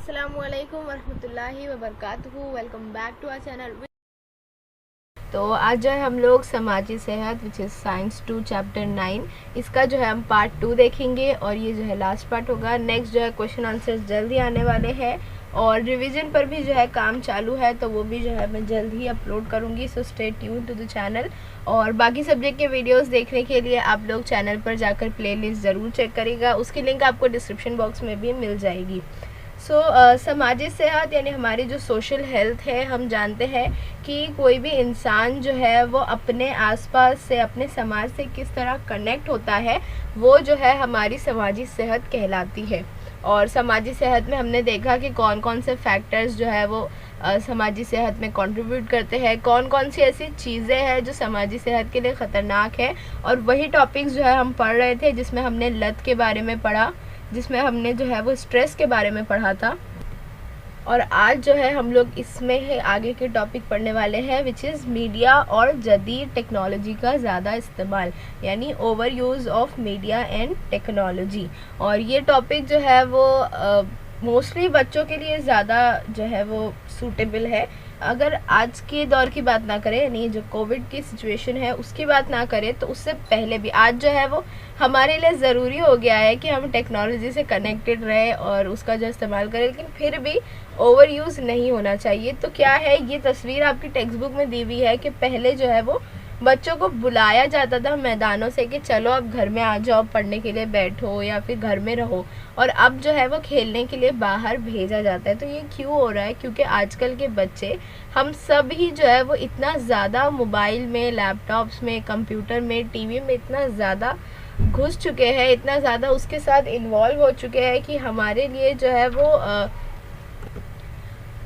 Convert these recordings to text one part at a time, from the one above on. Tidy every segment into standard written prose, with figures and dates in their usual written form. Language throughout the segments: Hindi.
अस्सलामुअलैकुम वरहमतुल्लाहि वबरकातुहू। Welcome back to our channel. तो आज जो है हम लोग समाजी सेहत विच इज़ साइंस 2 चैप्टर 9 इसका जो है हम पार्ट 2 देखेंगे और ये जो है लास्ट पार्ट होगा। नेक्स्ट जो है क्वेश्चन आंसर्स जल्दी आने वाले हैं और रिवीजन पर भी जो है काम चालू है, तो वो भी जो है मैं जल्द ही अपलोड करूँगी। So stay tune to the channel. और बाकी सब्जेक्ट के वीडियोस देखने के लिए आप लोग चैनल पर जाकर प्लेलिस्ट ज़रूर चेक करिएगा, उसकी लिंक आपको डिस्क्रिप्शन बॉक्स में भी मिल जाएगी। समाजी सेहत यानी हमारी जो सोशल हेल्थ है, हम जानते हैं कि कोई भी इंसान जो है वो अपने आसपास से, अपने समाज से किस तरह कनेक्ट होता है, वो जो है हमारी समाजी सेहत कहलाती है। और समाजी सेहत में हमने देखा कि कौन कौन से फैक्टर्स जो है वो समाजी सेहत में कंट्रीब्यूट करते हैं, कौन कौन सी ऐसी चीज़ें हैं जो समाजी सेहत के लिए ख़तरनाक है। और वही टॉपिक्स जो है हम पढ़ रहे थे, जिसमें हमने लत के बारे में पढ़ा, जिसमें हमने जो है वो स्ट्रेस के बारे में पढ़ा था। और आज जो है हम लोग इसमें है आगे के टॉपिक पढ़ने वाले हैं विच इज़ मीडिया और जदीद टेक्नोलॉजी का ज़्यादा इस्तेमाल, यानी over use of media and technology. और ये टॉपिक जो है वो मोस्टली बच्चों के लिए ज़्यादा जो है वो सूटेबल है। अगर आज के दौर की बात ना करें, यानी जो कोविड की सिचुएशन है उसकी बात ना करें, तो उससे पहले भी आज जो है वो हमारे लिए ज़रूरी हो गया है कि हम टेक्नोलॉजी से कनेक्टेड रहे और उसका जो इस्तेमाल करें, लेकिन फिर भी ओवर यूज़ नहीं होना चाहिए। तो क्या है, ये तस्वीर आपकी टेक्स्ट बुक में दी हुई है कि पहले जो है वो बच्चों को बुलाया जाता था मैदानों से कि चलो अब घर में आ जाओ, पढ़ने के लिए बैठो या फिर घर में रहो, और अब जो है वो खेलने के लिए बाहर भेजा जाता है। तो ये क्यों हो रहा है? क्योंकि आजकल के बच्चे, हम सब ही जो है वो इतना ज़्यादा मोबाइल में, लैपटॉप्स में, कंप्यूटर में, टीवी में इतना ज़्यादा घुस चुके हैं, इतना ज़्यादा उसके साथ इन्वॉल्व हो चुके हैं कि हमारे लिए जो है वो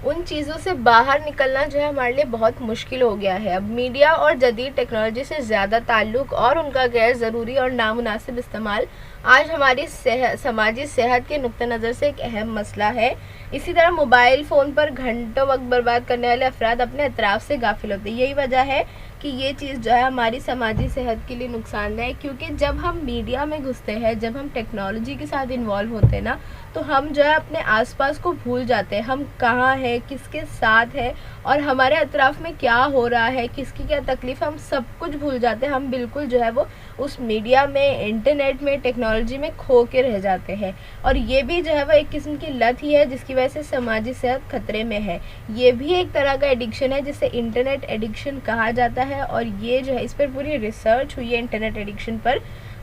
उन चीज़ों से बाहर निकलना जो है हमारे लिए बहुत मुश्किल हो गया है। अब मीडिया और जदीद टेक्नोलॉजी से ज़्यादा ताल्लुक़ और उनका गैर ज़रूरी और नामुनासिब इस्तेमाल आज हमारी समाजी सेहत के नुक्ते नज़र से एक अहम मसला है। इसी तरह मोबाइल फ़ोन पर घंटों वक्त बर्बाद करने वाले अफराद अपने अतराफ़ से गाफिल होते हैं। यही वजह है कि ये चीज़ जो है हमारी समाजी सेहत के लिए नुकसानदेह है, क्योंकि जब हम मीडिया में घुसते हैं, जब हम टेक्नोलॉजी के साथ इन्वॉल्व होते हैं ना, तो हम जो है अपने आसपास को भूल जाते हैं। हम कहाँ हैं, किसके साथ है और हमारे अतराफ़ में क्या हो रहा है, किसकी क्या तकलीफ़, हम सब कुछ भूल जाते हैं। हम बिल्कुल जो है वो उस मीडिया में, इंटरनेट में, टेक्नोलॉजी में खो के रह जाते हैं। और ये भी जो है वो एक किस्म की लत ही है जिसकी वजह से समाजी सेहत खतरे में है। ये भी एक तरह का एडिक्शन है जिसे इंटरनेट एडिक्शन कहा जाता है। और ये जो है, इस पर पूरी रिसर्च हुई है इंटरनेट एडिक्शन पर,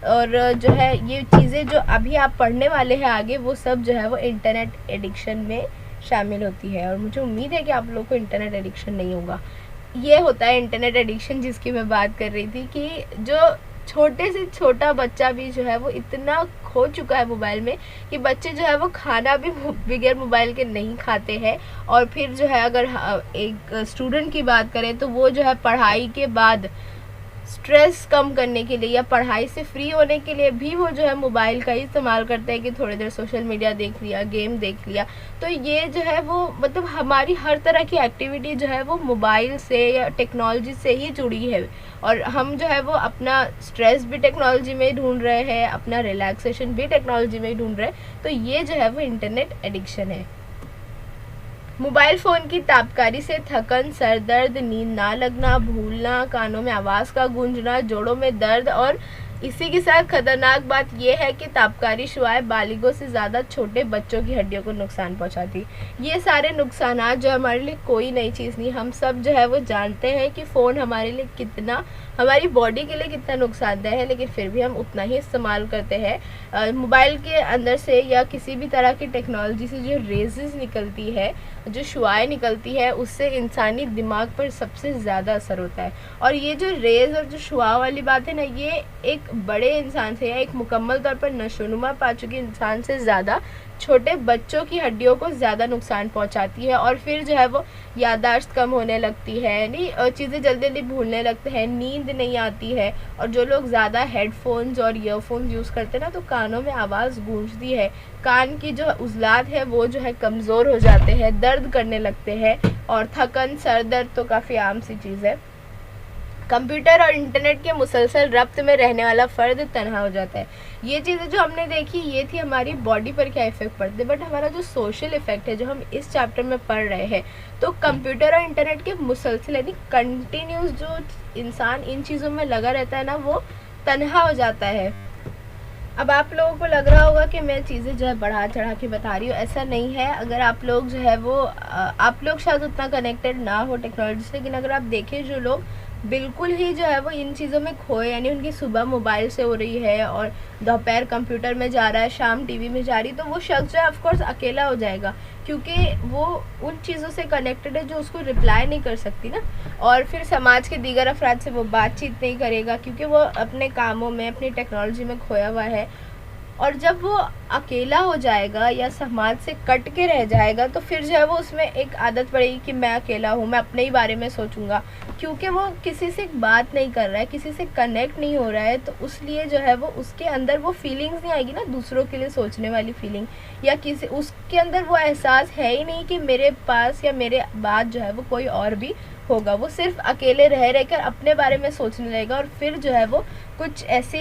और जो है ये चीज़ें जो अभी आप पढ़ने वाले हैं आगे, वो सब जो है वो इंटरनेट एडिक्शन में शामिल होती है। और मुझे उम्मीद है कि आप लोग को इंटरनेट एडिक्शन नहीं होगा। ये होता है इंटरनेट एडिक्शन जिसकी मैं बात कर रही थी, कि जो छोटे से छोटा बच्चा भी जो है वो इतना खो चुका है मोबाइल में कि बच्चे जो है वो खाना भी बगैर मोबाइल के नहीं खाते हैं। और फिर जो है अगर एक स्टूडेंट की बात करें, तो वो जो है पढ़ाई के बाद स्ट्रेस कम करने के लिए या पढ़ाई से फ्री होने के लिए भी वो जो है मोबाइल का ही इस्तेमाल करते हैं कि थोड़ी देर सोशल मीडिया देख लिया, गेम देख लिया। तो ये जो है वो मतलब हमारी हर तरह की एक्टिविटी जो है वो मोबाइल से या टेक्नोलॉजी से ही जुड़ी है। और हम जो है वो अपना स्ट्रेस भी टेक्नोलॉजी में ही ढूंढ रहे हैं, अपना रिलैक्सेशन भी टेक्नोलॉजी में ही ढूंढ रहे हैं। तो ये जो है वो इंटरनेट एडिक्शन है। मोबाइल फ़ोन की तापकारी से थकन, सर दर्द, नींद ना लगना, भूलना, कानों में आवाज़ का गूंजना, जोड़ों में दर्द, और इसी के साथ खतरनाक बात यह है कि तापकारी शुआएं बालिगों से ज़्यादा छोटे बच्चों की हड्डियों को नुकसान पहुंचाती। ये सारे नुकसानात जो हमारे लिए कोई नई चीज़ नहीं, हम सब जो है वो जानते हैं कि फ़ोन हमारे लिए कितना, हमारी बॉडी के लिए कितना नुकसानदेह है, लेकिन फिर भी हम उतना ही इस्तेमाल करते हैं। मोबाइल के अंदर से या किसी भी तरह की टेक्नोलॉजी से जो रेजेस निकलती है, जो शुआएं निकलती है, उससे इंसानी दिमाग पर सबसे ज़्यादा असर होता है। और ये जो रेज़ और जो शुआ वाली बात है ना, ये एक बड़े इंसान से या एक मुकम्मल तौर पर नशोनुमा पा चुके इंसान से ज़्यादा छोटे बच्चों की हड्डियों को ज़्यादा नुकसान पहुंचाती है। और फिर जो है वो याददाश्त कम होने लगती है, नहीं चीज़ें जल्दी जल्दी भूलने लगते हैं, नींद नहीं आती है। और जो लोग ज़्यादा हेडफोन्स और ईयरफोन्स यूज़ करते हैं ना, तो कानों में आवाज़ गूंजती है, कान की जो उज़लात है वो जो है कमज़ोर हो जाते हैं, दर्द करने लगते हैं। और थकन, सर दर्द तो काफ़ी आम सी चीज़ है। कंप्यूटर और इंटरनेट के मुसलसल रब्त में रहने वाला फ़र्द तन्हा हो जाता है। ये चीज़ें जो हमने देखी ये थी हमारी बॉडी पर क्या इफ़ेक्ट पड़ते हैं, बट हमारा जो सोशल इफ़ेक्ट है जो हम इस चैप्टर में पढ़ रहे हैं, तो कंप्यूटर और इंटरनेट के मुसलसल यानी कंटिन्यूस जो इंसान इन चीज़ों में लगा रहता है ना, वो तन्हा हो जाता है। अब आप लोगों को लग रहा होगा कि मैं चीज़ें जो है बढ़ा चढ़ा के बता रही हूँ, ऐसा नहीं है। अगर आप लोग जो है वो आप लोग शायद उतना कनेक्टेड ना हो टेक्नोलॉजी से, लेकिन अगर आप देखें जो लोग बिल्कुल ही जो है वो इन चीज़ों में खोए, यानी उनकी सुबह मोबाइल से हो रही है और दोपहर कंप्यूटर में जा रहा है, शाम टीवी में जा रही, तो वो शख्स जो है ऑफकोर्स अकेला हो जाएगा, क्योंकि वो उन चीज़ों से कनेक्टेड है जो उसको रिप्लाई नहीं कर सकती ना। और फिर समाज के दीगर अफराद से वो बातचीत नहीं करेगा, क्योंकि वो अपने कामों में अपनी टेक्नोलॉजी में खोया हुआ है। और जब वो अकेला हो जाएगा या समाज से कट के रह जाएगा, तो फिर जो है वो उसमें एक आदत पड़ेगी कि मैं अकेला हूँ, मैं अपने ही बारे में सोचूंगा, क्योंकि वो किसी से बात नहीं कर रहा है, किसी से कनेक्ट नहीं हो रहा है, तो उसलिए जो है वो उसके अंदर वो फीलिंग्स नहीं आएगी ना, दूसरों के लिए सोचने वाली फीलिंग, या किसी उसके अंदर वो एहसास है ही नहीं कि मेरे पास या मेरे बाद जो है वो कोई और भी होगा। वो सिर्फ अकेले रह कर अपने बारे में सोचने लगेगा, और फिर जो है वो कुछ ऐसी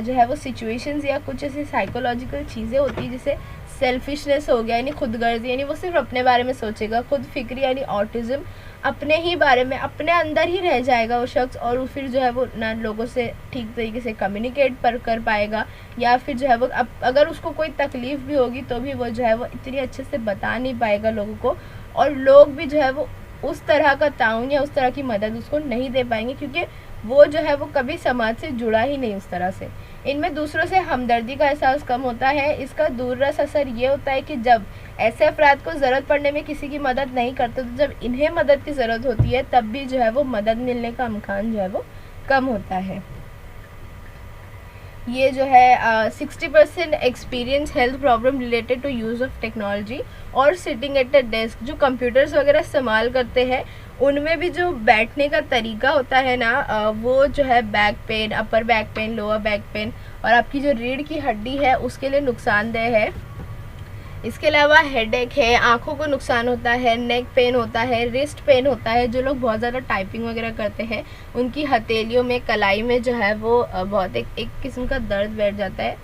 जो है वो सिचुएशंस या कुछ ऐसी साइकोलॉजिकल चीज़ें होती हैं, जैसे सेल्फिशनेस हो गया यानी खुदगर्जी, यानी वो सिर्फ अपने बारे में सोचेगा, खुद फिक्री यानी ऑटिज़म, अपने ही बारे में अपने अंदर ही रह जाएगा वो शख्स, और वो फिर जो है वो ना लोगों से ठीक तरीके से कम्युनिकेट कर पाएगा, या फिर जो है वो अगर उसको कोई तकलीफ़ भी होगी तो भी वो जो है वो इतनी अच्छे से बता नहीं पाएगा लोगों को, और लोग भी जो है वो उस तरह का ताउन या उस तरह की मदद उसको नहीं दे पाएंगे, क्योंकि वो जो है वो कभी समाज से जुड़ा ही नहीं उस तरह से। इनमें दूसरों से हमदर्दी का एहसास कम होता है। इसका दूररस असर ये होता है कि जब ऐसे अफराद को ज़रूरत पड़ने में किसी की मदद नहीं करते, तो जब इन्हें मदद की ज़रूरत होती है तब भी जो है वो मदद मिलने का इम्कान जो है वो कम होता है। ये जो है 60% experience health problem related to use of technology और सिटिंग एट अ डेस्क। जो कंप्यूटर्स वगैरह इस्तेमाल करते हैं उनमें भी जो बैठने का तरीका होता है ना, वो जो है back pain, upper back pain, lower back pain, और आपकी जो रीढ़ की हड्डी है उसके लिए नुकसानदेह है। इसके अलावा हेडेक है, आंखों को नुकसान होता है, नेक पेन होता है, रिस्ट पेन होता है। जो लोग बहुत ज़्यादा टाइपिंग वगैरह करते हैं उनकी हथेलियों में, कलाई में जो है वो बहुत एक किस्म का दर्द बैठ जाता है।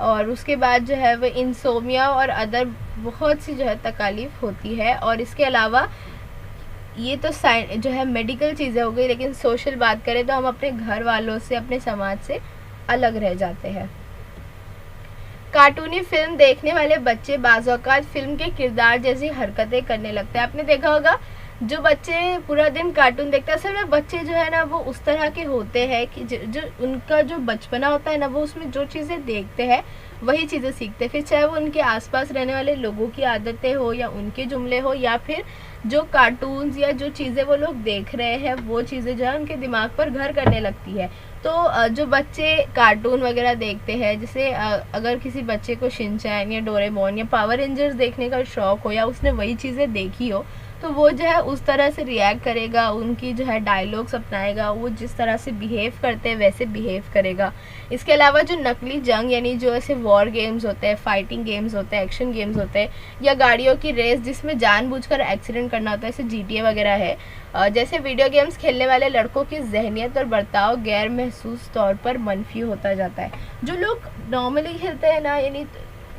और उसके बाद जो है वो इंसोमिया और अदर बहुत सी जो है तकालीफ होती है। और इसके अलावा ये तो जो है मेडिकल चीज़ें हो गई, लेकिन सोशल बात करें तो हम अपने घर वालों से, अपने समाज से अलग रह जाते हैं। कार्टूनी फिल्म देखने वाले बच्चे बाज़ औक़ात फिल्म के किरदार जैसी हरकतें करने लगते हैं। आपने देखा होगा जो बच्चे पूरा दिन कार्टून देखते हैं, असल में बच्चे जो है ना वो उस तरह के होते हैं कि जो उनका जो बचपना होता है ना, वो उसमें जो चीज़ें देखते हैं वही चीज़ें सीखते हैं। फिर चाहे वो उनके आसपास रहने वाले लोगों की आदतें हो या उनके जुमले हो, या फिर जो कार्टून्स या जो चीज़ें वो लोग देख रहे हैं वो चीज़ें जो है उनके दिमाग पर घर करने लगती है। तो जो बच्चे कार्टून वगैरह देखते हैं, जैसे अगर किसी बच्चे को शिनचैन या डोरेमोन या पावर रेंजर्स देखने का शौक़ हो, या उसने वही चीज़ें देखी हो, तो वो जो है उस तरह से रिएक्ट करेगा, उनकी जो है डायलॉग्स अपनाएगा, वो जिस तरह से बिहेव करते हैं वैसे बिहेव करेगा। इसके अलावा जो नकली जंग यानी जो ऐसे वॉर गेम्स होते हैं, फाइटिंग गेम्स होते हैं, एक्शन गेम्स होते हैं, या गाड़ियों की रेस जिसमें जानबूझकर एक्सीडेंट करना होता है, जैसे GTA वगैरह है, जैसे वीडियो गेम्स खेलने वाले लड़कों की जहनियत और बर्ताव गैर महसूस तौर पर मनफी होता जाता है। जो लोग नॉर्मली खेलते हैं ना, यानी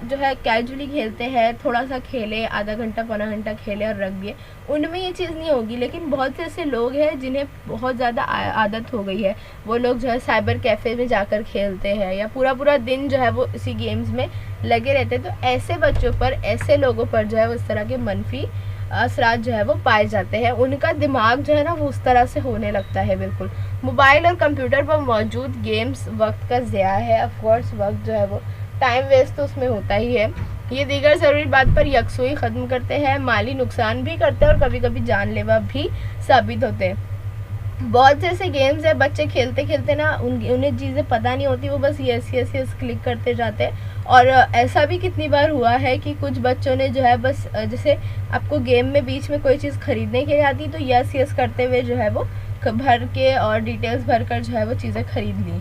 जो है कैजुअली खेलते हैं, थोड़ा सा खेले, आधा घंटा पौना घंटा खेले और रख दिए, उनमें ये चीज़ नहीं होगी। लेकिन बहुत से ऐसे लोग हैं जिन्हें बहुत ज़्यादा आदत हो गई है, वो लोग जो है साइबर कैफ़े में जाकर खेलते हैं या पूरा पूरा दिन जो है वो इसी गेम्स में लगे रहते हैं। तो ऐसे बच्चों पर, ऐसे लोगों पर जो है उस तरह के मनफी असरात जो है वो पाए जाते हैं। उनका दिमाग जो है ना वो उस तरह से होने लगता है। बिल्कुल मोबाइल और कंप्यूटर पर मौजूद गेम्स वक्त का ज़िया है। ऑफकोर्स वक्त जो है वो टाइम वेस्ट तो उसमें होता ही है। ये दीगर ज़रूरी बात पर यकसुई ख़त्म करते हैं, माली नुकसान भी करते हैं और कभी कभी जानलेवा भी साबित होते हैं। बहुत से ऐसे गेम्स है बच्चे खेलते खेलते ना उन्हें चीज़ें पता नहीं होती, वो बस यस यस यस क्लिक करते जाते हैं। और ऐसा भी कितनी बार हुआ है कि कुछ बच्चों ने जो है बस जैसे आपको गेम में बीच में कोई चीज़ ख़रीदने के लिए आती तो यस यस करते हुए जो है वो भर के और डिटेल्स भरकर जो है वो चीज़ें ख़रीद ली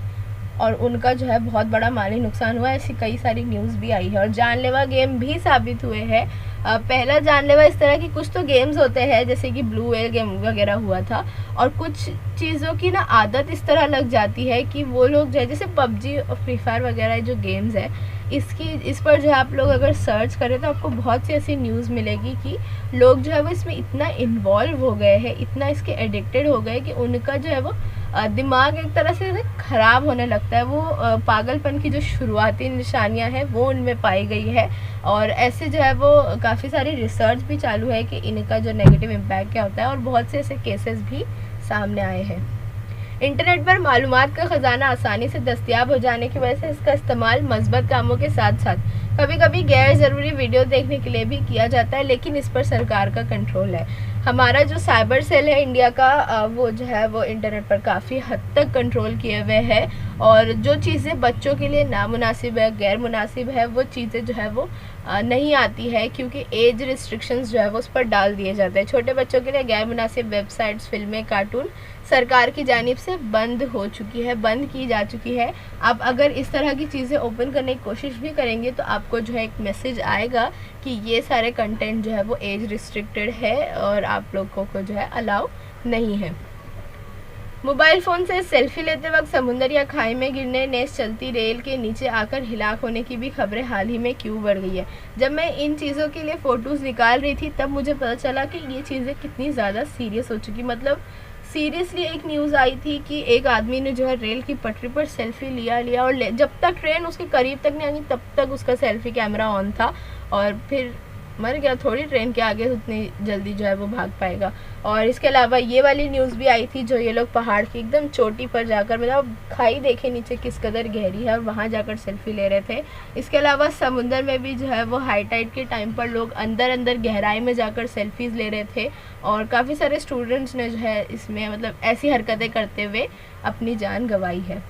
और उनका जो है बहुत बड़ा माली नुकसान हुआ। ऐसी कई सारी न्यूज़ भी आई है और जानलेवा गेम भी साबित हुए हैं। पहला जानलेवा इस तरह की कुछ तो गेम्स होते हैं, जैसे कि ब्लू व्हेल गेम वगैरह हुआ था, और कुछ चीज़ों की ना आदत इस तरह लग जाती है कि वो लोग जो है, जैसे पबजी और फ्री फायर वगैरह जो गेम्स है, इस पर जो है आप लोग अगर सर्च करें तो आपको बहुत सी ऐसी न्यूज़ मिलेगी कि लोग जो है वो इसमें इतना इन्वॉल्व हो गए हैं, इतना इसके एडिक्टेड हो गए कि उनका जो है वो दिमाग एक तरह से ख़राब होने लगता है। वो पागलपन की जो शुरुआती निशानियां हैं वो उनमें पाई गई है, और ऐसे जो है वो काफ़ी सारी रिसर्च भी चालू है कि इनका जो नेगेटिव इम्पैक्ट क्या होता है, और बहुत से ऐसे केसेस भी सामने आए हैं। इंटरनेट पर मालूमात का ख़जाना आसानी से दस्तयाब हो जाने की वजह से इसका इस्तेमाल मस्बत कामों के साथ साथ कभी कभी गैर ज़रूरी वीडियो देखने के लिए भी किया जाता है, लेकिन इस पर सरकार का कंट्रोल है। हमारा जो साइबर सेल है इंडिया का, वो जो है वो इंटरनेट पर काफ़ी हद तक कंट्रोल किए हुए है, और जो चीज़ें बच्चों के लिए नामुनासिब है, गैर मुनासिब है, वो चीज़ें जो है वो नहीं आती है, क्योंकि एज रिस्ट्रिक्शंस जो है वो उस पर डाल दिए जाते हैं। छोटे बच्चों के लिए गैर मुनासिब वेबसाइट्स, फिल्में, कार्टून सरकार की जानिब से बंद की जा चुकी है। आप अगर इस तरह की चीज़ें ओपन करने की कोशिश भी करेंगे तो आपको जो है एक मैसेज आएगा कि ये सारे कंटेंट जो है वो एज रिस्ट्रिक्टेड है और आप लोगों को जो है अलाउ नहीं है। मोबाइल फ़ोन से सेल्फी लेते वक्त समुंदर या खाई में गिरने, नेस चलती रेल के नीचे आकर हिलाक होने की भी खबरें हाल ही में क्यों बढ़ गई है। जब मैं इन चीज़ों के लिए फ़ोटोज़ निकाल रही थी तब मुझे पता चला कि ये चीज़ें कितनी ज़्यादा सीरियस हो चुकी। मतलब सीरियसली एक न्यूज़ आई थी कि एक आदमी ने जो है रेल की पटरी पर सेल्फी लिया और जब तक ट्रेन उसके करीब तक नहीं आई तब तक उसका सेल्फी कैमरा ऑन था, और फिर मर गया। थोड़ी ट्रेन के आगे उतनी जल्दी जो है वो भाग पाएगा। और इसके अलावा ये वाली न्यूज़ भी आई थी, जो ये लोग पहाड़ की एकदम चोटी पर जाकर, मतलब खाई देखे नीचे किस कदर गहरी है, और वहाँ जाकर सेल्फी ले रहे थे। इसके अलावा समुंदर में भी जो है वो हाई टाइड के टाइम पर लोग अंदर गहराई में जाकर सेल्फीज़ ले रहे थे, और काफ़ी सारे स्टूडेंट्स ने जो है इसमें मतलब ऐसी हरकतें करते हुए अपनी जान गंवाई है।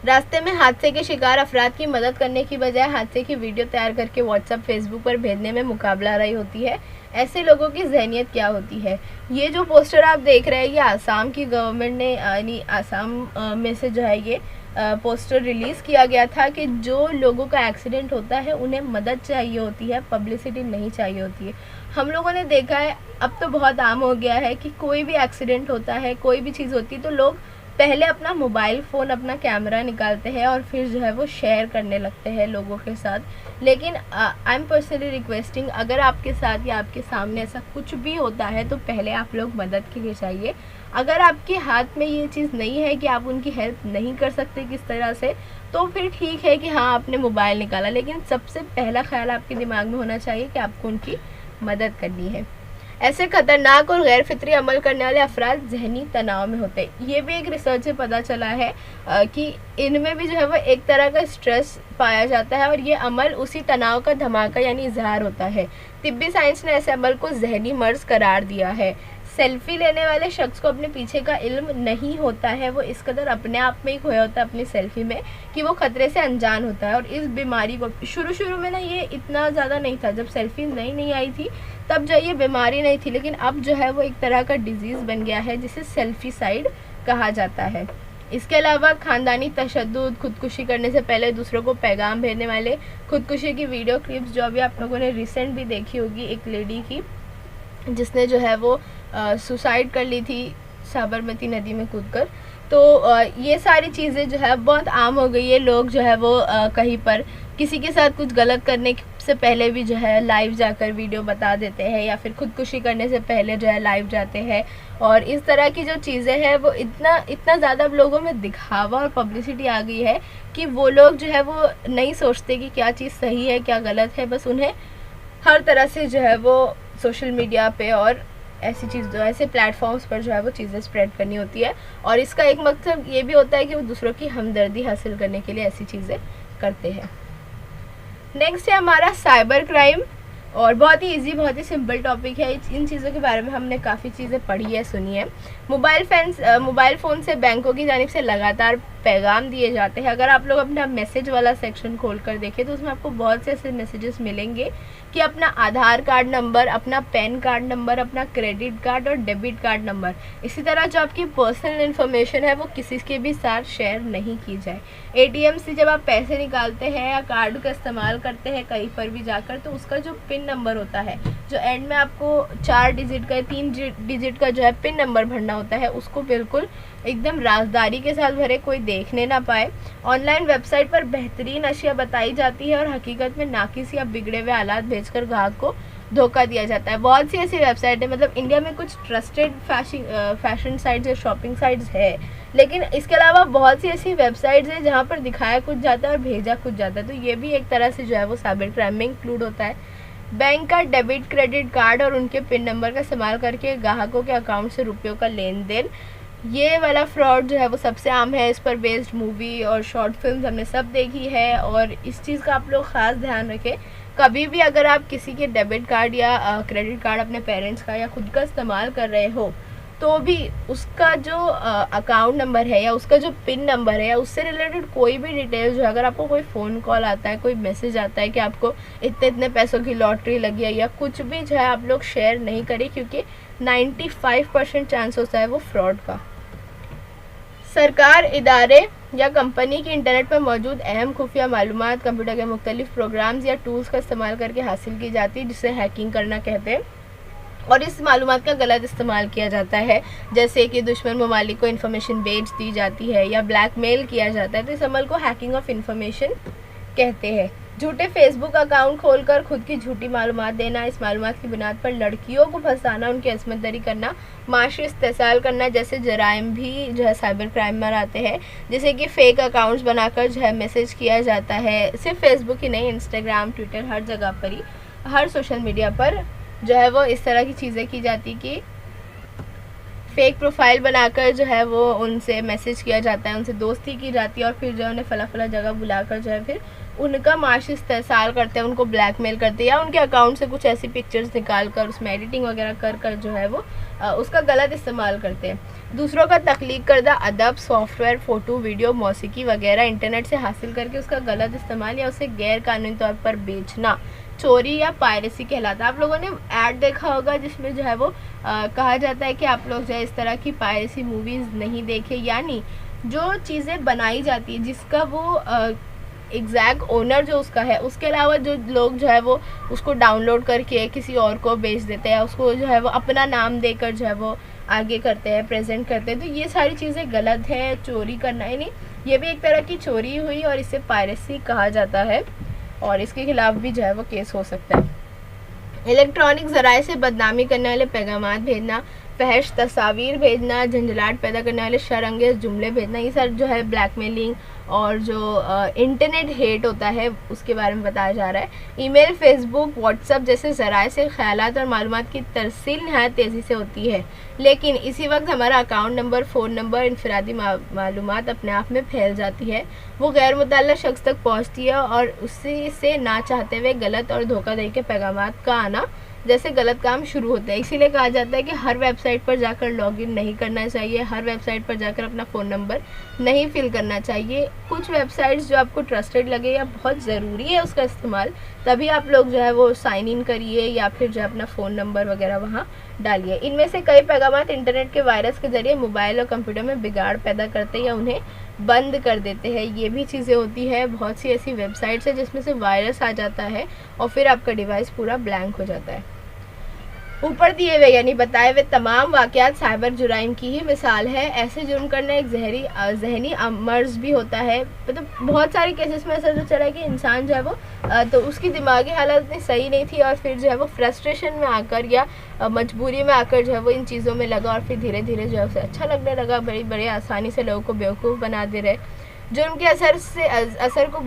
रास्ते में हादसे के शिकार अफराद की मदद करने की बजाय हादसे की वीडियो तैयार करके व्हाट्सएप, फेसबुक पर भेजने में मुकाबला रही होती है। ऐसे लोगों की जहनियत क्या होती है। ये जो पोस्टर आप देख रहे हैं, ये आसाम की गवर्नमेंट ने, यानी आसाम में से जो है ये पोस्टर रिलीज़ किया गया था कि जो लोगों का एक्सीडेंट होता है उन्हें मदद चाहिए होती है, पब्लिसिटी नहीं चाहिए होती है। हम लोगों ने देखा है, अब तो बहुत आम हो गया है कि कोई भी एक्सीडेंट होता है, कोई भी चीज़ होती है तो लोग पहले अपना मोबाइल फ़ोन, अपना कैमरा निकालते हैं और फिर जो है वो शेयर करने लगते हैं लोगों के साथ। लेकिन आई एम पर्सनली रिक्वेस्टिंग, अगर आपके साथ या आपके सामने ऐसा कुछ भी होता है तो पहले आप लोग मदद के लिए चाहिए। अगर आपके हाथ में ये चीज़ नहीं है कि आप उनकी हेल्प नहीं कर सकते किस तरह से, तो फिर ठीक है कि हाँ आपने मोबाइल निकाला, लेकिन सबसे पहला ख्याल आपके दिमाग में होना चाहिए कि आपको उनकी मदद करनी है। ऐसे खतरनाक और गैर फितरी अमल करने वाले अफराद जहनी तनाव में होते हैं। ये भी एक रिसर्च से पता चला है कि इनमें भी जो है वो एक तरह का स्ट्रेस पाया जाता है, और ये अमल उसी तनाव का धमाका यानी इजहार होता है। तिब्बी साइंस ने ऐसे अमल को जहनी मर्ज करार दिया है। सेल्फी लेने वाले शख्स को अपने पीछे का इल्म नहीं होता है, वो इस कदर अपने आप में ही खोया होता है अपनी सेल्फी में कि वो खतरे से अनजान होता है। और इस बीमारी को शुरू में ना ये इतना ज़्यादा नहीं था, जब सेल्फी नई आई थी तब जो ये बीमारी नहीं थी, लेकिन अब जो है वो एक तरह का डिजीज़ बन गया है जिसे सेल्फीसाइड कहा जाता है। इसके अलावा ख़ानदानी तशद्दुद, खुदकुशी करने से पहले दूसरों को पैगाम भेजने वाले खुदकुशी की वीडियो क्लिप्स, जो अभी आप लोगों ने रिसेंट भी देखी होगी, एक लेडी की जिसने जो है वो सुसाइड कर ली थी साबरमती नदी में कूदकर। तो ये सारी चीज़ें जो है बहुत आम हो गई है। लोग जो है वो कहीं पर किसी के साथ कुछ गलत करने से पहले भी जो है लाइव जाकर वीडियो बता देते हैं, या फिर खुदकुशी करने से पहले जो है लाइव जाते हैं। और इस तरह की जो चीज़ें हैं वो इतना ज़्यादा लोगों में दिखावा और पब्लिसिटी आ गई है कि वो लोग जो है वो नहीं सोचते कि क्या चीज़ सही है क्या गलत है, बस उन्हें हर तरह से जो है वो सोशल मीडिया पे और ऐसे प्लेटफॉर्म्स पर जो है वो चीज़ें स्प्रेड करनी होती है। और इसका एक मकसद ये भी होता है कि वो दूसरों की हमदर्दी हासिल करने के लिए ऐसी चीज़ें करते हैं। नेक्स्ट है हमारा साइबर क्राइम, और बहुत ही इजी, बहुत ही सिंपल टॉपिक है। इन चीज़ों के बारे में हमने काफ़ी चीज़ें पढ़ी है, सुनी है। मोबाइल फ़ोन से बैंकों की जानिब से लगातार पैगाम दिए जाते हैं। अगर आप लोग अपना मैसेज वाला सेक्शन खोल कर देखें तो उसमें आपको बहुत से ऐसे मैसेजेस मिलेंगे कि अपना आधार कार्ड नंबर, अपना पैन कार्ड नंबर, अपना क्रेडिट कार्ड और डेबिट कार्ड नंबर, इसी तरह जो आपकी पर्सनल इन्फॉर्मेशन है वो किसी के भी साथ शेयर नहीं की जाए। एटीएम से जब आप पैसे निकालते हैं या कार्ड का इस्तेमाल करते हैं कहीं पर भी जाकर, तो उसका जो पिन नंबर होता है, जो एंड में आपको 4 डिजिट का 3 डिजिट का जो है पिन नंबर भरना होता है, उसको बिल्कुल एकदम राजदारी के साथ भरे, कोई देखने ना पाए। ऑनलाइन वेबसाइट पर बेहतरीन अशिया बताई जाती है और हकीकत में नाकिस या बिगड़े हुए हालात भेजकर ग्राहक को धोखा दिया जाता है। बहुत सी ऐसी वेबसाइट है, मतलब इंडिया में कुछ ट्रस्टेड फैशन साइट्स या शॉपिंग साइट्स है, लेकिन इसके अलावा बहुत सी ऐसी वेबसाइट्स हैं जहाँ पर दिखाया कुछ जाता है और भेजा कुछ जाता है। तो ये भी एक तरह से जो है वो साइबर क्राइम में इंक्लूड होता है। बैंक का डेबिट क्रेडिट कार्ड और उनके पिन नंबर का इस्तेमाल करके ग्राहकों के अकाउंट से रुपयों का लेन देन, ये वाला फ्रॉड जो है वो सबसे आम है। इस पर बेस्ड मूवी और शॉर्ट फिल्म हमने सब देखी है और इस चीज़ का आप लोग ख़ास ध्यान रखें। कभी भी अगर आप किसी के डेबिट कार्ड या क्रेडिट कार्ड अपने पेरेंट्स का या खुद का इस्तेमाल कर रहे हो, तो भी उसका जो अकाउंट नंबर है या उसका जो पिन नंबर है या उससे रिलेटेड कोई भी डिटेल जो है, अगर आपको कोई फ़ोन कॉल आता है, कोई मैसेज आता है कि आपको इतने इतने पैसों की लॉटरी लगी है या कुछ भी जो है, आप लोग शेयर नहीं करें, क्योंकि 95% चांस होता है वो फ्रॉड का। सरकार, इदारे या कंपनी की इंटरनेट पर मौजूद अहम खुफिया मालूमात कंप्यूटर के मुख्तलिफ प्रोग्राम्स या टूल्स का इस्तेमाल करके हासिल की जाती है, जिसे हैकिंग करना कहते हैं। और इस मालूमात का गलत इस्तेमाल किया जाता है, जैसे कि दुश्मन ममालिक को इन्फॉर्मेशन बेच दी जाती है या ब्लैकमेल किया जाता है, तो इस अमल को हैकिंग ऑफ इन्फॉर्मेशन कहते हैं। झूठे फेसबुक अकाउंट खोलकर खुद की झूठी मालूमात देना, इस मालूमात की बुनियाद पर लड़कियों को फंसाना, उनकी असमत दरी करना, माशी इस्तेसाल करना जैसे जराइम भी जो है साइबर क्राइम में आते हैं। जैसे कि फ़ेक अकाउंट्स बनाकर जो है मैसेज किया जाता है, सिर्फ फेसबुक ही नहीं, इंस्टाग्राम, ट्विटर, हर जगह पर ही, हर सोशल मीडिया पर जो है वो इस तरह की चीज़ें की जाती कि फेक प्रोफाइल बनाकर जो है वो उनसे मैसेज किया जाता है, उनसे दोस्ती की जाती है और फिर जो है उन्हें फला फला जगह बुलाकर जो है फिर उनका माशी इस्तेसाल करते हैं, उनको ब्लैकमेल करते हैं या उनके अकाउंट से कुछ ऐसी पिक्चर्स निकाल कर उसमें एडिटिंग वगैरह कर जो है वो उसका गलत इस्तेमाल करते हैं। दूसरों का तख्लीक करदा अदब, सॉफ्टवेयर, फ़ोटो, वीडियो, मौसीकी वगैरह इंटरनेट से हासिल करके उसका गलत इस्तेमाल या उसे गैर कानूनी तौर पर बेचना चोरी या पायरेसी कहलाता है। आप लोगों ने ऐड देखा होगा जिसमें जो है वो कहा जाता है कि आप लोग जो है इस तरह की पायरेसी मूवीज़ नहीं देखें, यानी जो चीज़ें बनाई जाती है जिसका वो एग्जैक्ट ओनर जो उसका है, उसके अलावा जो लोग जो है वो उसको डाउनलोड करके किसी और को बेच देते हैं, उसको जो है वो अपना नाम देकर जो है वो आगे करते हैं, प्रेजेंट करते हैं, तो ये सारी चीज़ें गलत है। चोरी करना, यानी ये भी एक तरह की चोरी हुई और इसे पायरेसी कहा जाता है और इसके खिलाफ भी जो है वो केस हो सकता है। इलेक्ट्रॉनिक ज़राए से बदनामी करने वाले पैगामात भेजना, फहश तस्वीर भेजना, झंझलाहट पैदा करने वाले शरअंगेज़ जुमले भेजना, ये सब जो है ब्लैकमेलिंग और जो इंटरनेट हेट होता है उसके बारे में बताया जा रहा है। ईमेल, फेसबुक, व्हाट्सएप जैसे ज़राए से ख्यालात और मालूमात की तरसील नहायत तेज़ी से होती है, लेकिन इसी वक्त हमारा अकाउंट नंबर, फ़ोन नंबर, इनफरादी मालूमात अपने आप में फैल जाती है, वो गैर मुतल्लक़ शख्स तक पहुँचती है और उसी से ना चाहते हुए गलत और धोखाधड़ी के पैगामात का आना जैसे गलत काम शुरू होता है। इसीलिए कहा जाता है कि हर वेबसाइट पर जाकर लॉगिन नहीं करना चाहिए, हर वेबसाइट पर जाकर अपना फ़ोन नंबर नहीं फिल करना चाहिए। कुछ वेबसाइट्स जो आपको ट्रस्टेड लगे या बहुत ज़रूरी है उसका इस्तेमाल, तभी आप लोग जो है वो साइन इन करिए या फिर जो है अपना फ़ोन नंबर वगैरह वहाँ डालिए। इनमें से कई पैगामात इंटरनेट के वायरस के ज़रिए मोबाइल और कंप्यूटर में बिगाड़ पैदा करते हैं या उन्हें बंद कर देते हैं, ये भी चीज़ें होती है। बहुत सी ऐसी वेबसाइट्स हैं जिसमें से वायरस आ जाता है और फिर आपका डिवाइस पूरा ब्लैंक हो जाता है। ऊपर दिए हुए यानी बताए हुए तमाम वाक़यात साइबर जुराइम की ही मिसाल है। ऐसे जुर्म करना एक जहनी मर्ज भी होता है। मतलब बहुत सारे केसेस में ऐसा तो चला है कि इंसान जो है वो तो उसकी दिमागी हालत इतनी सही नहीं थी और फिर जो है वो फ्रस्ट्रेशन में आकर या मजबूरी में आकर जो है वो इन चीज़ों में लगा और फिर धीरे धीरे जो है उसे अच्छा लगने लगा, बड़े आसानी से लोगों को बेवकूफ़ बना दे रहे। जुर्म के असर को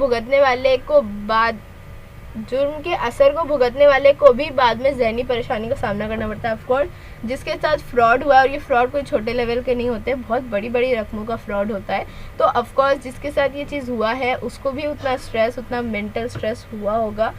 भुगतने वाले को भी बाद में ज़हनी परेशानी का सामना करना पड़ता है। ऑफकोर्स जिसके साथ फ्रॉड हुआ, और ये फ्रॉड कोई छोटे लेवल के नहीं होते, बहुत बड़ी बड़ी रकमों का फ्रॉड होता है, तो ऑफकोर्स जिसके साथ ये चीज़ हुआ है उसको भी उतना स्ट्रेस, उतना मेंटल स्ट्रेस हुआ होगा।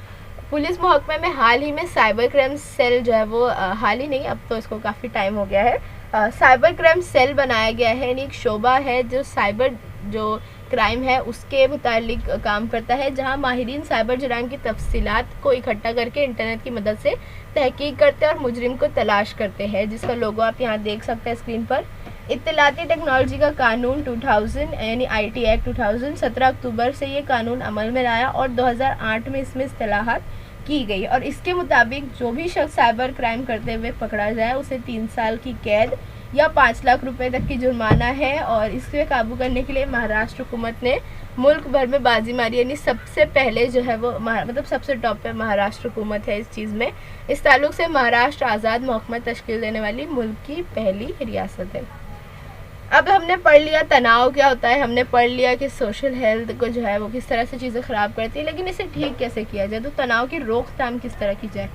पुलिस महकमे में हाल ही में साइबर क्राइम सेल जो है वो हाल ही नहीं, अब तो इसको काफ़ी टाइम हो गया है, साइबर क्राइम सेल बनाया गया है। यानी एक शोबा है जो साइबर जो क्राइम है उसके मुतालिक काम करता है, जहां माहिरीन साइबर जराइम की तफसीलात को इकट्ठा करके इंटरनेट की मदद से तहकीक करते हैं और मुजरिम को तलाश करते हैं, जिसका लोगो आप यहाँ देख सकते हैं स्क्रीन पर। इत्तलाती टेक्नोलॉजी का कानून 2000 यानी IT एक्ट 2000 17 अक्टूबर से ये कानून अमल में आया और 2008 में इसमें इस्तेलाहात की गई, और इसके मुताबिक जो भी शख्स साइबर क्राइम करते हुए पकड़ा जाए उसे 3 साल की कैद या 5 लाख रुपए तक की जुर्माना है। और इससे काबू करने के लिए महाराष्ट्र हुकूमत ने मुल्क भर में बाजी मारी, यानी सबसे पहले जो है वो मतलब सबसे टॉप पे महाराष्ट्र हुकूमत है इस चीज़ में। इस ताल्लुक से महाराष्ट्र आज़ाद महकमा तश्कील देने वाली मुल्क की पहली रियासत है। अब हमने पढ़ लिया तनाव क्या होता है, हमने पढ़ लिया कि सोशल हेल्थ को जो है वो किस तरह से चीज़ें ख़राब करती है, लेकिन इसे ठीक कैसे किया जाए। तो तनाव की रोकथाम किस तरह की जाए।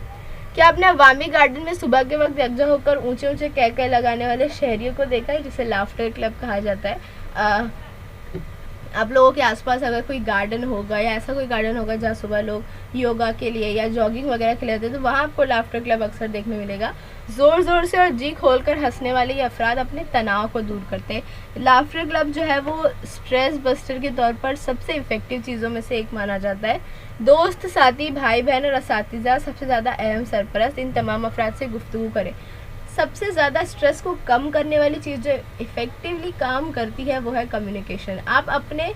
क्या आपने अवामी गार्डन में सुबह के वक्त यकजा होकर ऊंचे ऊंचे कह लगाने वाले शहरियों को देखा है, जिसे लाफ्टर क्लब कहा जाता है। आप लोगों के आसपास अगर कोई गार्डन होगा या ऐसा कोई गार्डन होगा जहाँ सुबह लोग योगा के लिए या जॉगिंग वगैरह के लिए आते हैं, तो वहाँ आपको लाफ्टर क्लब अक्सर देखने मिलेगा। ज़ोर ज़ोर से और जी खोलकर हंसने वाले ये अफराद अपने तनाव को दूर करते हैं। लाफ्टर क्लब जो है वो स्ट्रेस बस्टर के तौर पर सबसे इफ़ेक्टिव चीज़ों में से एक माना जाता है। दोस्त, साथी, भाई बहन और असातिज़ा, सबसे ज़्यादा अहम सरपरस्त, इन तमाम अफराद से गुफ्तगू करें। सबसे ज़्यादा स्ट्रेस को कम करने वाली चीज़ जो इफ़ेक्टिवली काम करती है वो है कम्युनिकेशन। आप अपने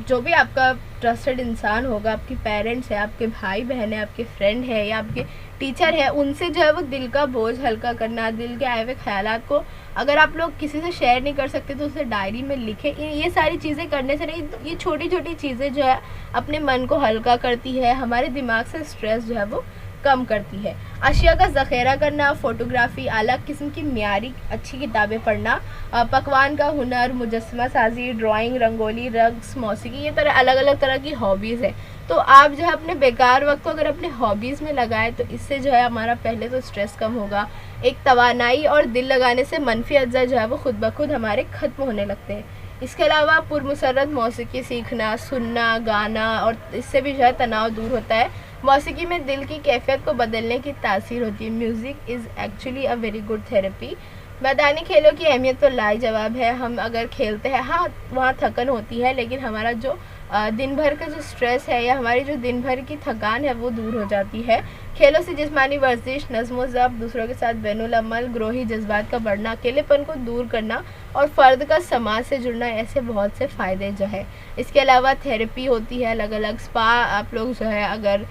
जो भी आपका ट्रस्टेड इंसान होगा, आपके पेरेंट्स है, आपके भाई बहन है, आपके फ्रेंड है या आपके टीचर है, उनसे जो है वो दिल का बोझ हल्का करना, दिल के आए हुए ख्यालात को अगर आप लोग किसी से शेयर नहीं कर सकते तो उसे डायरी में लिखें। ये सारी चीज़ें करने से नहीं, ये छोटी छोटी चीज़ें जो है अपने मन को हल्का करती है, हमारे दिमाग से स्ट्रेस जो है वो कम करती है। अशिया का ज़ख़ीरा करना, फ़ोटोग्राफ़ी, आला किस्म की म्यारी अच्छी किताबें पढ़ना, पकवान का हुनर, मुजस्समा साजी, ड्राइंग, रंगोली, रक्स, मौसीकी, ये तरह अलग अलग तरह की हॉबीज़ है। तो आप जो है अपने बेकार वक्त को अगर अपने हॉबीज़ में लगाएं तो इससे जो है हमारा पहले तो स्ट्रेस कम होगा, एक तवानाई और दिल लगाने से मनफी अज्जा जो है वो खुद ब खुद हमारे ख़त्म होने लगते हैं। इसके अलावा पुरमसरत मौसीकी सीखना, सुनना, गाना, और इससे भी जो है तनाव दूर होता है। मौसीकी में दिल की कैफियत को बदलने की तासीर होती है। Music is actually a very good therapy. मैदानी खेलों की अहमियत तो लाजवाब है। हम अगर खेलते हैं, हाँ वहाँ थकन होती है, लेकिन हमारा जो दिन भर का जो स्ट्रेस है या हमारी जो दिन भर की थकान है वो दूर हो जाती है। खेलों से जिस्मानी वर्जिश, नज़्म ज़ब्त, दूसरों के साथ बैनुल अमल, ग्रोही जज्बात का बढ़ना, अकेलेपन को दूर करना और फ़र्द का समाज से जुड़ना, ऐसे बहुत से फ़ायदे जो है। इसके अलावा थेरेपी होती है अलग अलग। स्पा आप लोग जो है अगर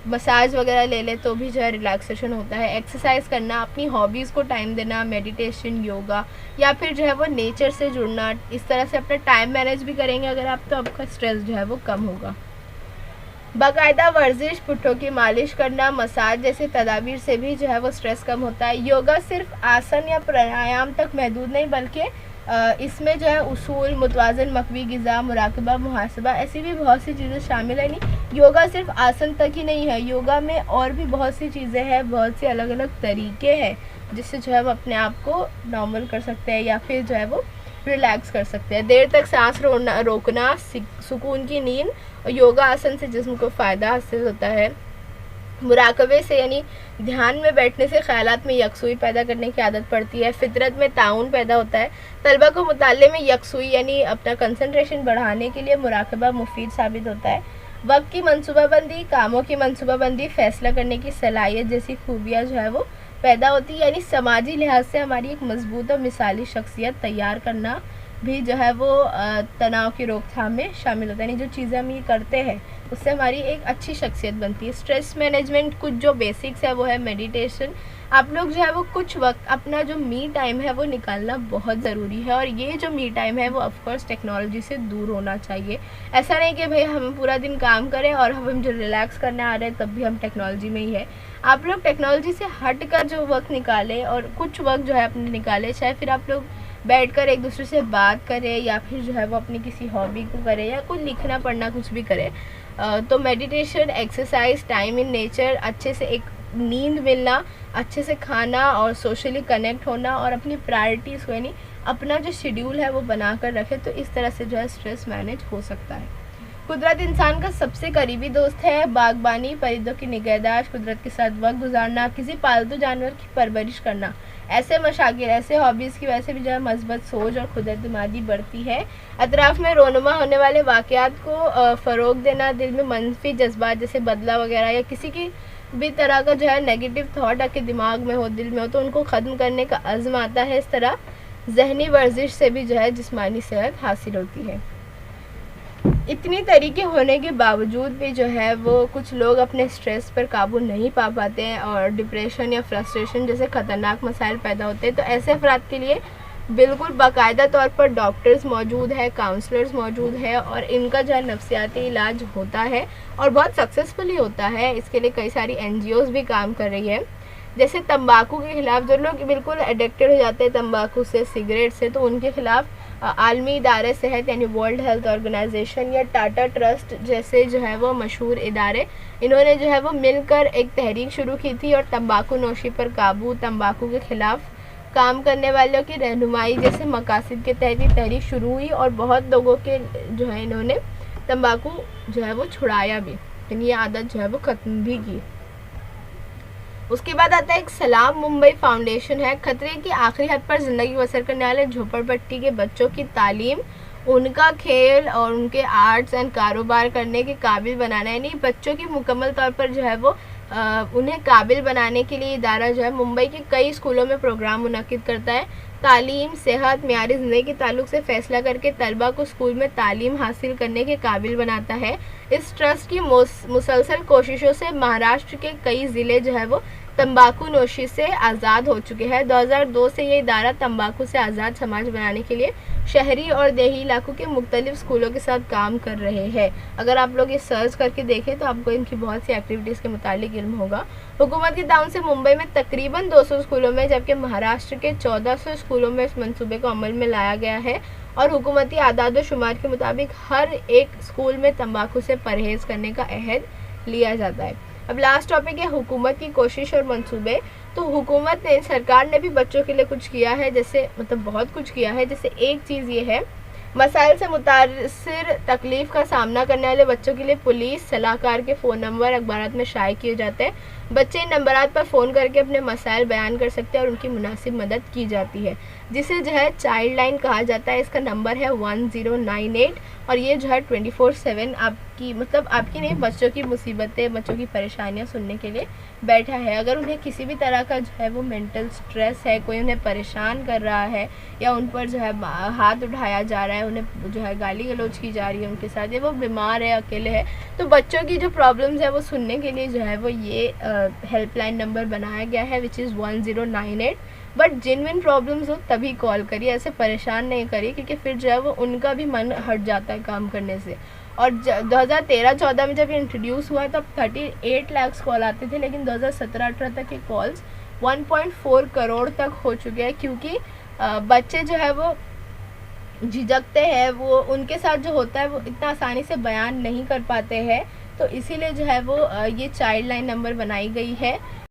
मसाज वगैरह ले लें तो भी जो है रिलैक्सेशन होता है। एक्सरसाइज करना, अपनी हॉबीज़ को टाइम देना, मेडिटेशन, योगा या फिर जो है वो नेचर से जुड़ना, इस तरह से अपना टाइम मैनेज भी करेंगे अगर आप, तो आपका स्ट्रेस जो है वो कम होगा। बाकायदा वर्जिश, पुट्ठों की मालिश करना, मसाज जैसे तदाबीर से भी जो है वो स्ट्रेस कम होता है। योगा सिर्फ आसन या प्राणायाम तक महदूद नहीं, बल्कि इसमें जो है उसूल, मुतवाज़न मकवी ग़िज़ा, मुराकबा, मुहासबा, ऐसी भी बहुत सी चीज़ें शामिल है। नहीं, योगा सिर्फ आसन तक ही नहीं है, योगा में और भी बहुत सी चीज़ें हैं, बहुत से अलग अलग तरीके हैं जिससे जो है वो अपने आप को नॉर्मल कर सकते हैं या फिर जो है वो रिलैक्स कर सकते हैं। देर तक सांस रोकना, सुकून की नींद, और योगा आसन से जिस्म को फ़ायदा हासिल होता है। मुराकबे से यानी ध्यान में बैठने से ख़यालात में यकसुई पैदा करने की आदत पड़ती है। फितरत में ताउन पैदा होता है। तलबा को मुताले में यकसुई यानी अपना कंसंट्रेशन बढ़ाने के लिए मुराकबा मुफीद साबित होता है। वक्त की मनसूबाबंदी, कामों की मनसूबाबंदी, फ़ैसला करने की सलाहियत जैसी खूबियाँ जो है वो पैदा होती है। यानी समाजी लिहाज से हमारी एक मजबूत और मिसाली शख्सियत तैयार करना भी जो है वो तनाव की रोकथाम में शामिल होता है। यानी जो चीज़ें हम ये करते हैं उससे हमारी एक अच्छी शख्सियत बनती है। स्ट्रेस मैनेजमेंट कुछ जो बेसिक्स है वो है मेडिटेशन। आप लोग जो है वो कुछ वक्त अपना जो मी टाइम है वो निकालना बहुत ज़रूरी है, और ये जो मी टाइम है वो ऑफकोर्स टेक्नोलॉजी से दूर होना चाहिए। ऐसा नहीं कि भाई हम पूरा दिन काम करें और हम जो रिलैक्स करने आ रहे हैं तब भी हम टेक्नोलॉजी में ही है। आप लोग टेक्नोलॉजी से हट कर जो वक्त निकालें और कुछ वक्त जो है अपने निकालें, चाहे फिर आप लोग बैठकर एक दूसरे से बात करें या फिर जो है वो अपनी किसी हॉबी को करें या कुछ लिखना पढ़ना कुछ भी करें। तो meditation, exercise, time in nature, अच्छे से एक नींद मिलना, अच्छे से खाना और सोशली कनेक्ट होना और अपनी प्रायोरिटीज़ को यानी अपना जो शेड्यूल है वो बना कर रखें, तो इस तरह से जो है स्ट्रेस मैनेज हो सकता है। कुदरत इंसान का सबसे करीबी दोस्त है। बागबानी, परिंदों की निगहदाश्त, कुदरत के साथ वक्त गुजारना, किसी पालतू जानवर की परवरिश करना, ऐसे मशागिल, ऐसे हॉबीज़ की वजह से भी जो है मस्बत सोच और खुदएतमादी बढ़ती है। अतराफ़ में रोनुमा होने वाले वाक़यात को फ़रोग़ देना, दिल में मनफी जज्बात जैसे बदला वगैरह या किसी की भी तरह का जो है नेगेटिव थाट आपके दिमाग में हो, दिल में हो, तो उनको ख़त्म करने का अज़्म आता है। इस तरह ज़हनी वर्जिश से भी जो है जिस्मानी सेहत हासिल होती है। इतनी तरीके होने के बावजूद भी जो है वो कुछ लोग अपने स्ट्रेस पर काबू नहीं पा पाते हैं और डिप्रेशन या फ्रस्ट्रेशन जैसे ख़तरनाक मसाइल पैदा होते हैं। तो ऐसे अफराद के लिए बिल्कुल बाकायदा तौर पर डॉक्टर्स मौजूद है, काउंसलर्स मौजूद है और इनका जो है नफ्सियाती इलाज होता है और बहुत सक्सेसफुली होता है। इसके लिए कई सारी NGOs भी काम कर रही है। जैसे तंबाकू के ख़िलाफ़ जो लोग बिल्कुल एडिक्टेड हो जाते हैं तंबाकू से, सिगरेट से, तो उनके ख़िलाफ़ आलमी इदारे सेहत यानी वर्ल्ड हेल्थ ऑर्गेनाइजेशन या टाटा ट्रस्ट जैसे जो है वो मशहूर इदारे, इन्होंने जो है वो मिलकर एक तहरीक शुरू की थी और तंबाकू नोशी पर काबू, तंबाकू के ख़िलाफ़ काम करने वालों की रहनुमाई जैसे मकासद के तहत ये तहरीक शुरू हुई और बहुत लोगों के जो है इन्होंने तंबाकू जो है वो छुड़ाया भी, यानी ये आदत जो है वो ख़त्म भी की। उसके बाद आता है एक सलाम मुंबई फाउंडेशन है। खतरे की आखिरी हद पर ज़िंदगी बसर करने वाले झोपड़पट्टी के बच्चों की तालीम, उनका खेल और उनके आर्ट्स एंड कारोबार करने के काबिल बनाना, यानी बच्चों की मुकम्मल तौर पर जो है वो उन्हें काबिल बनाने के लिए इदारा जो है मुंबई के कई स्कूलों में प्रोग्राम मुनक्किद करता है। तालीम, सेहत, मियारी ज़िंदगी के ताल्लुक से फ़ैसला करके तलबा को स्कूल में तालीम हासिल करने के काबिल बनाता है। इस ट्रस्ट की मुसलसल कोशिशों से महाराष्ट्र के कई ज़िले जो है वो तंबाकू नोशी से आज़ाद हो चुके हैं। 2002 से ये इदारा तंबाकू से आज़ाद समाज बनाने के लिए शहरी और देही इलाकों के मुख्तलिफ स्कूलों के साथ काम कर रहे हैं। अगर आप लोग ये सर्च करके देखें तो आपको इनकी बहुत सी एक्टिविटीज़ के मुतालिक इल्म होगा। हुकूमत के ताउन से मुंबई में तकरीबन 200 स्कूलों में, जबकि महाराष्ट्र के 1400 स्कूलों में इस मनसूबे को अमल में लाया गया है और हुकूमती आदाद व शुमार के मुताबिक हर एक स्कूल में तंबाकू से परहेज़ करने का अहद लिया जाता है। अब लास्ट टॉपिक है हुकूमत की कोशिश और मंसूबे। तो हुकूमत ने, सरकार ने भी बच्चों के लिए कुछ किया है, जैसे मतलब बहुत कुछ किया है। जैसे एक चीज़ ये है, मसाइल से मुतासिर तकलीफ़ का सामना करने वाले बच्चों के लिए पुलिस सलाहकार के फ़ोन नंबर अखबारात में शाये किए जाते हैं। बच्चे इन नंबरात पर फ़ोन करके अपने मसाइल बयान कर सकते हैं और उनकी मुनासिब मदद की जाती है, जिसे जो है चाइल्ड लाइन कहा जाता है। इसका नंबर है 1098 और ये जो है 24/7 आपकी मतलब आपकी नहीं, बच्चों की मुसीबतें, बच्चों की परेशानियां सुनने के लिए बैठा है। अगर उन्हें किसी भी तरह का जो है वो मेंटल स्ट्रेस है, कोई उन्हें परेशान कर रहा है या उन पर जो है हाथ उठाया जा रहा है, उन्हें जो है गाली गलौज की जा रही है उनके साथ, या वो बीमार है, अकेले है, तो बच्चों की जो प्रॉब्लम्स है वो सुनने के लिए जो है वो ये हेल्पलाइन नंबर बनाया गया है, which is 1098। But genuine problems हो तभी कॉल करिए, ऐसे परेशान नहीं करिए, क्योंकि फिर जो है वो उनका भी मन हट जाता है काम करने से। और 2013-14 में जब ये इंट्रोड्यूस हुआ तब 38 लाख कॉल आते थे, लेकिन 2017-18 तक ये कॉल्स 1.4 करोड़ तक हो चुके हैं, क्योंकि बच्चे जो है वो झिझकते हैं, वो उनके साथ जो होता है वो इतना आसानी से बयान नहीं कर पाते हैं, तो इसीलिए जो है वो ये चाइल्ड लाइन नंबर बनाई गई है।